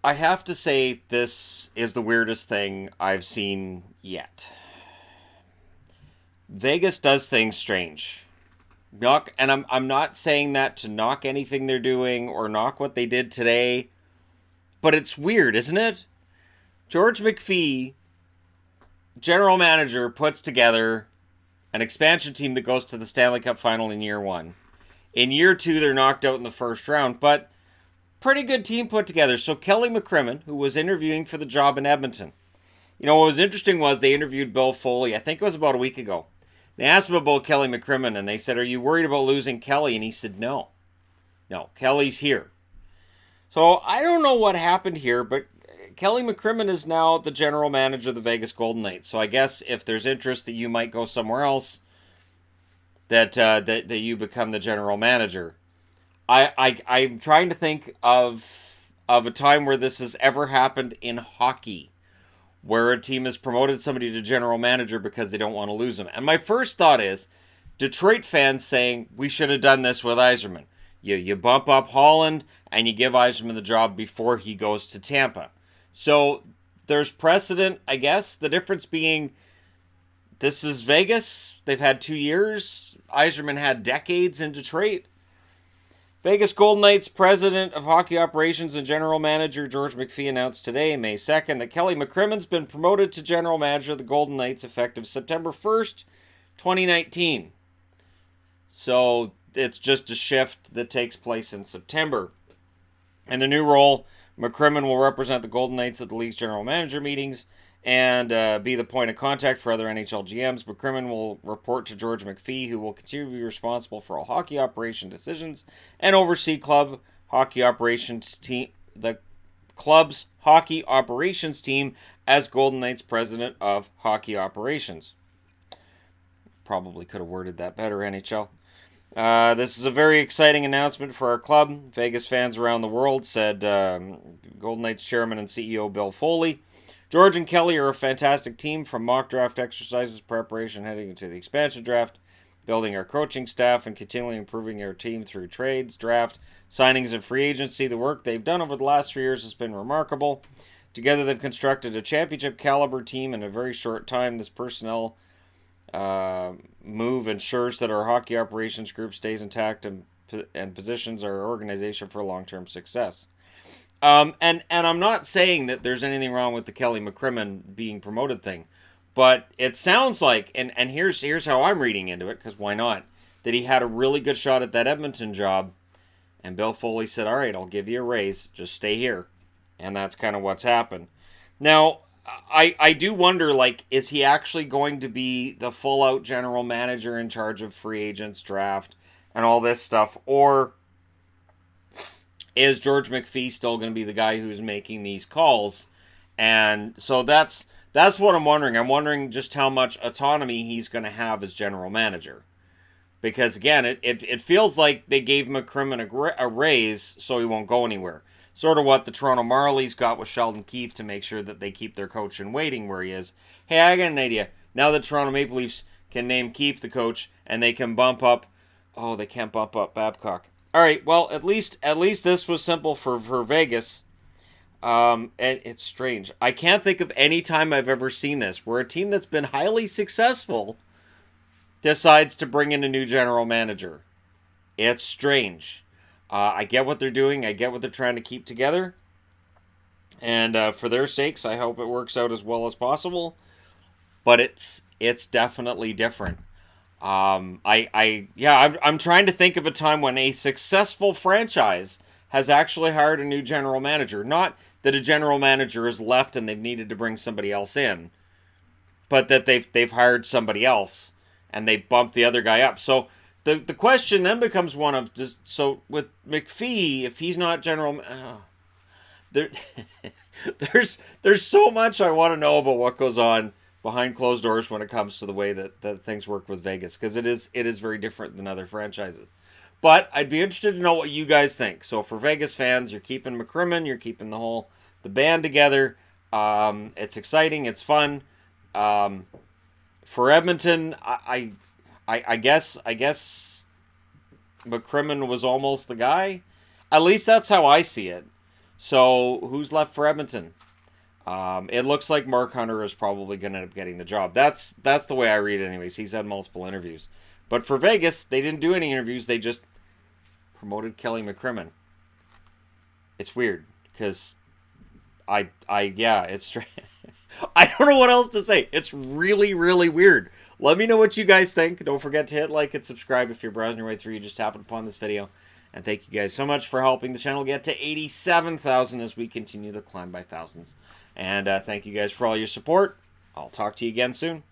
I have to say this is the weirdest thing I've seen yet. Vegas does things strange. And I'm not saying that to knock anything they're doing or knock what they did today, but it's weird, isn't it? George McPhee, general manager, puts together an expansion team that goes to the Stanley Cup final in year 1. In year 2, they're knocked out in the first round, but pretty good team put together. So Kelly McCrimmon, who was interviewing for the job in Edmonton, what was interesting was they interviewed Bill Foley, I think it was about a week ago. They asked him about Kelly McCrimmon, and they said, "Are you worried about losing Kelly?" And he said, "No. No, Kelly's here." So I don't know what happened here, but Kelly McCrimmon is now the general manager of the Vegas Golden Knights. So I guess if there's interest that you might go somewhere else, that you become the general manager. I'm trying to think of a time where this has ever happened in hockey, where a team has promoted somebody to general manager because they don't want to lose them. And my first thought is Detroit fans saying we should have done this with Yzerman. You bump up Holland and you give Yzerman the job before he goes to Tampa. So there's precedent, I guess. The difference being this is Vegas. They've had 2 years. Yzerman had decades in Detroit. Vegas Golden Knights president of hockey operations and general manager George McPhee announced today, May 2nd, that Kelly McCrimmon's been promoted to general manager of the Golden Knights effective September 1st, 2019. So it's just a shift that takes place in September. In the new role, McCrimmon will represent the Golden Knights at the league's general manager meetings and be the point of contact for other NHL GMs. McCrimmon will report to George McPhee, who will continue to be responsible for all hockey operation decisions and oversee club hockey operations team, the club's hockey operations team as Golden Knights president of hockey operations. Probably could have worded that better, NHL. This is a very exciting announcement for our club. Vegas fans around the world, said Golden Knights chairman and CEO Bill Foley. George and Kelly are a fantastic team, from mock draft exercises, preparation heading into the expansion draft, building our coaching staff, and continually improving our team through trades, draft, signings, and free agency. The work they've done over the last 3 years has been remarkable. Together, they've constructed a championship caliber team in a very short time. This personnel move ensures that our hockey operations group stays intact and positions our organization for long-term success. And I'm not saying that there's anything wrong with the Kelly McCrimmon being promoted thing, but it sounds like, and here's how I'm reading into it, because why not, that he had a really good shot at that Edmonton job, and Bill Foley said, "All right, I'll give you a raise, just stay here," and that's kind of what's happened. Now, I do wonder, like, is he actually going to be the full-out general manager in charge of free agents, draft, and all this stuff, or is George McPhee still going to be the guy who's making these calls? And so that's what I'm wondering. I'm wondering just how much autonomy he's going to have as general manager. Because, again, it feels like they gave McCrimmon a raise so he won't go anywhere. Sort of what the Toronto Marlies got with Sheldon Keefe to make sure that they keep their coach in waiting where he is. Hey, I got an idea. Now the Toronto Maple Leafs can name Keefe the coach, and they can bump up... Oh, they can't bump up Babcock. All right, well, at least this was simple for Vegas. And it's strange. I can't think of any time I've ever seen this where a team that's been highly successful decides to bring in a new general manager. It's strange. I get what they're doing. I get what they're trying to keep together. And for their sakes, I hope it works out as well as possible. But it's definitely different. I'm trying to think of a time when a successful franchise has actually hired a new general manager. Not that a general manager is left and they've needed to bring somebody else in, but that they've hired somebody else and they bumped the other guy up. So the question then becomes one of, so with McPhee, if he's not general, there's so much I want to know about what goes on behind closed doors when it comes to the way that things work with Vegas, because it is very different than other franchises. But I'd be interested to know what you guys think. So for Vegas fans, you're keeping McCrimmon, you're keeping the band together. It's exciting, it's fun. For Edmonton, I guess McCrimmon was almost the guy. At least that's how I see it. So who's left for Edmonton? It looks like Mark Hunter is probably going to end up getting the job. That's the way I read it anyways. He's had multiple interviews. But for Vegas, they didn't do any interviews. They just promoted Kelly McCrimmon. It's weird because it's strange. I don't know what else to say. It's really, really weird. Let me know what you guys think. Don't forget to hit like and subscribe if you're browsing your way through. You just happened upon this video. And thank you guys so much for helping the channel get to 87,000 as we continue the climb by thousands. And thank you guys for all your support. I'll talk to you again soon.